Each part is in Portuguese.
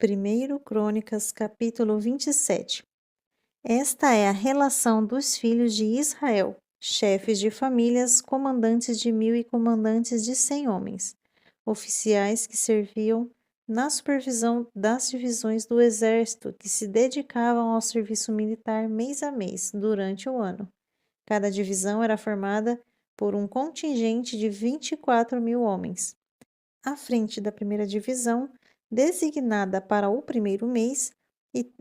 1 Crônicas, capítulo 27. Esta é a relação dos filhos de Israel, chefes de famílias, comandantes de 1000 e comandantes de 100 homens, oficiais que serviam na supervisão das divisões do exército que se dedicavam ao serviço militar mês a mês durante o ano. Cada divisão era formada por um contingente de 24.000 homens. À frente da primeira divisão, designada para o primeiro mês,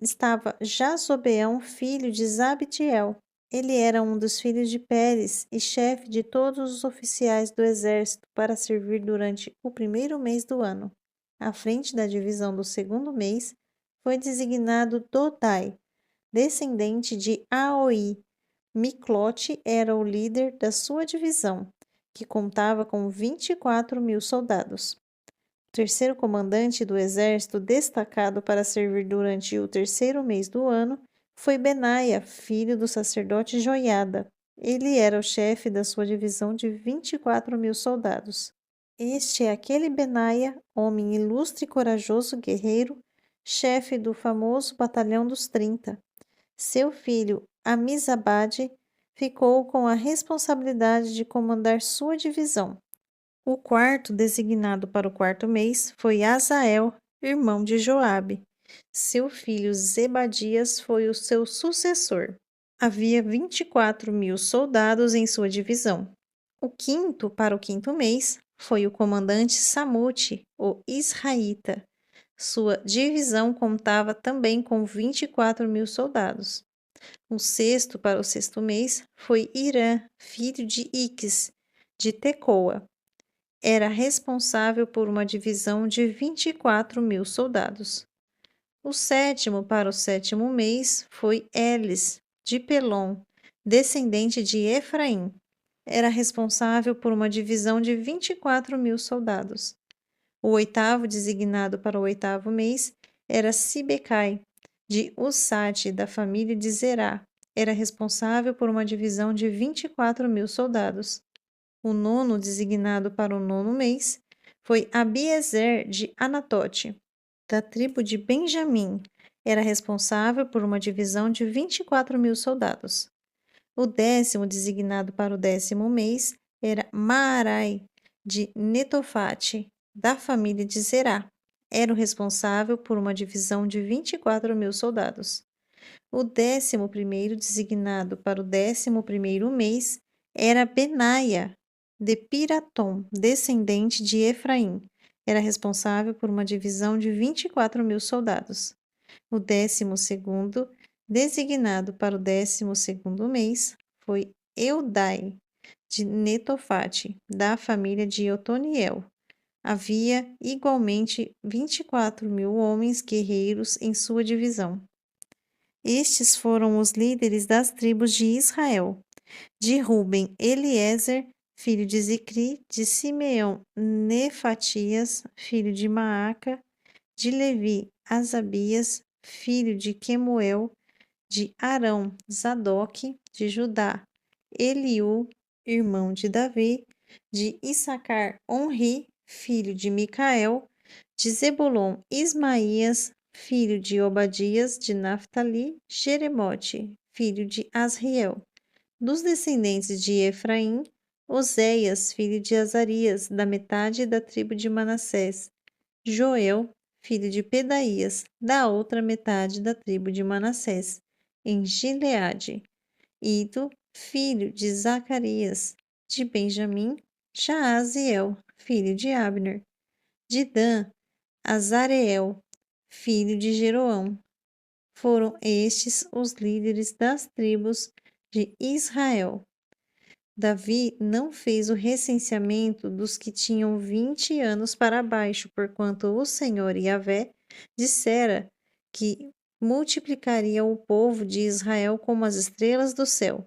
estava Jazobeão, filho de Zabdiel. Ele era um dos filhos de Pérez e chefe de todos os oficiais do exército para servir durante o primeiro mês do ano. À frente da divisão do segundo mês, foi designado Dodai, descendente de Aoi. Miclote era o líder da sua divisão, que contava com 24.000 soldados. O terceiro comandante do exército destacado para servir durante o terceiro mês do ano foi Benaia, filho do sacerdote Joiada. Ele era o chefe da sua divisão de 24.000 soldados. Este é aquele Benaia, homem ilustre e corajoso guerreiro, chefe do famoso Batalhão dos 30. Seu filho, Amizabade, ficou com a responsabilidade de comandar sua divisão. O quarto, designado para o quarto mês, foi Azael, irmão de Joabe. Seu filho Zebadias foi o seu sucessor. Havia 24.000 soldados em sua divisão. O quinto, para o quinto mês, foi o comandante Samute, o israelita. Sua divisão contava também com 24.000 soldados. O sexto, para o sexto mês, foi Irã, filho de Iques, de Tecoa. Era responsável por uma divisão de 24.000 soldados. O sétimo, para o sétimo mês, foi Elis, de Pelom, descendente de Efraim. Era responsável por uma divisão de 24.000 soldados. O oitavo, designado para o oitavo mês, era Sibecai, de Ussate, da família de Zerá. Era responsável por uma divisão de 24.000 soldados. O nono, designado para o nono mês, foi Abiezer de Anatote, da tribo de Benjamim. Era responsável por uma divisão de 24.000 soldados. O décimo, designado para o décimo mês, era Maarai, de Netofate, da família de Zerá. Era o responsável por uma divisão de 24.000 soldados. O 11º, designado para o 11º mês, era Benaia, de Piratom, descendente de Efraim. Era responsável por uma divisão de 24.000 soldados. O 12º, designado para o 12º mês, foi Eudai, de Netofate, da família de Otoniel. Havia igualmente 24.000 homens guerreiros em sua divisão. Estes foram os líderes das tribos de Israel. De Ruben, Eliezer, filho de Zicri; de Simeão, Nefatias, filho de Maaca; de Levi, Asabias, filho de Quemuel; de Arão, Zadoque; de Judá, Eliú, irmão de Davi; de Issacar, Onri, filho de Micael; de Zebulon, Ismaías, filho de Obadias; de Naphtali, Jeremote, filho de Asriel. Dos descendentes de Efraim, Oséias, filho de Azarias, da metade da tribo de Manassés; Joel, filho de Pedaías, da outra metade da tribo de Manassés, em Gileade; Ido, filho de Zacarias; de Benjamim, Jaaziel, filho de Abner; de Dan, Azareel, filho de Jeroão. Foram estes os líderes das tribos de Israel. Davi não fez o recenseamento dos que tinham 20 anos para baixo, porquanto o Senhor Yahvé dissera que multiplicaria o povo de Israel como as estrelas do céu.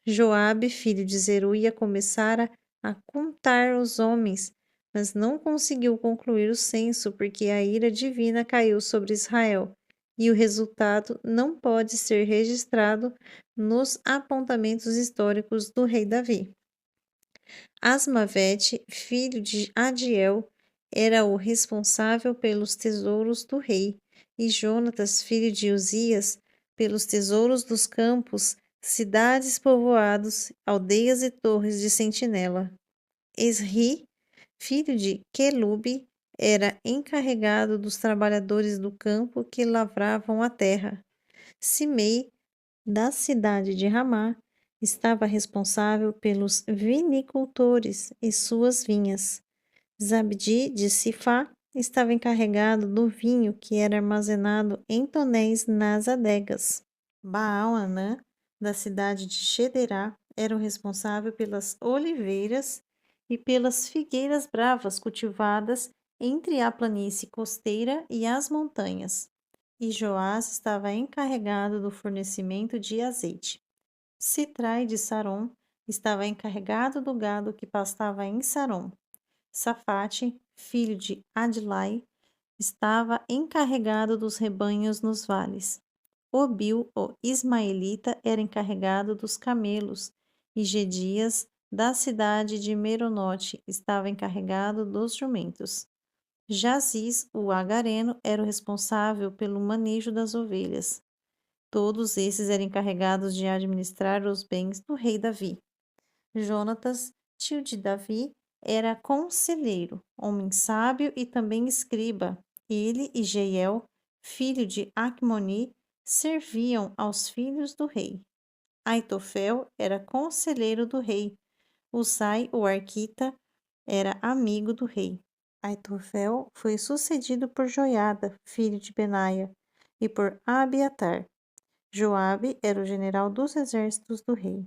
Joabe, filho de Zeruia, começara a contar os homens, mas não conseguiu concluir o censo, porque a ira divina caiu sobre Israel, e o resultado não pode ser registrado nos apontamentos históricos do rei Davi. Asmavete, filho de Adiel, era o responsável pelos tesouros do rei, E Jonatas, filho de Uzias, pelos tesouros dos campos, cidades povoados, aldeias e torres de sentinela. Esri, filho de Quelube, era encarregado dos trabalhadores do campo que lavravam a terra. Simei, da cidade de Ramá, estava responsável pelos vinicultores e suas vinhas. Zabdi de Sifá estava encarregado do vinho que era armazenado em tonéis nas adegas. Baal-Anã, da cidade de Xederá, era o responsável pelas oliveiras e pelas figueiras bravas cultivadas entre a planície costeira e as montanhas. E Joás estava encarregado do fornecimento de azeite. Sitrai de Saron estava encarregado do gado que pastava em Saron. Safate, filho de Adlai, estava encarregado dos rebanhos nos vales. Obil, o ismaelita, era encarregado dos camelos, e Gedias, da cidade de Meronote, estava encarregado dos jumentos. Jaziz, o agareno, era o responsável pelo manejo das ovelhas. Todos esses eram encarregados de administrar os bens do rei Davi. Jonatas, tio de Davi, era conselheiro, homem sábio e também escriba. Ele e Jeiel, filho de Acmoni, serviam aos filhos do rei. Aitofel era conselheiro do rei. Usai, o arquita, era amigo do rei. Aitofel foi sucedido por Joiada, filho de Benaia, e por Abiatar. Joabe era o general dos exércitos do rei.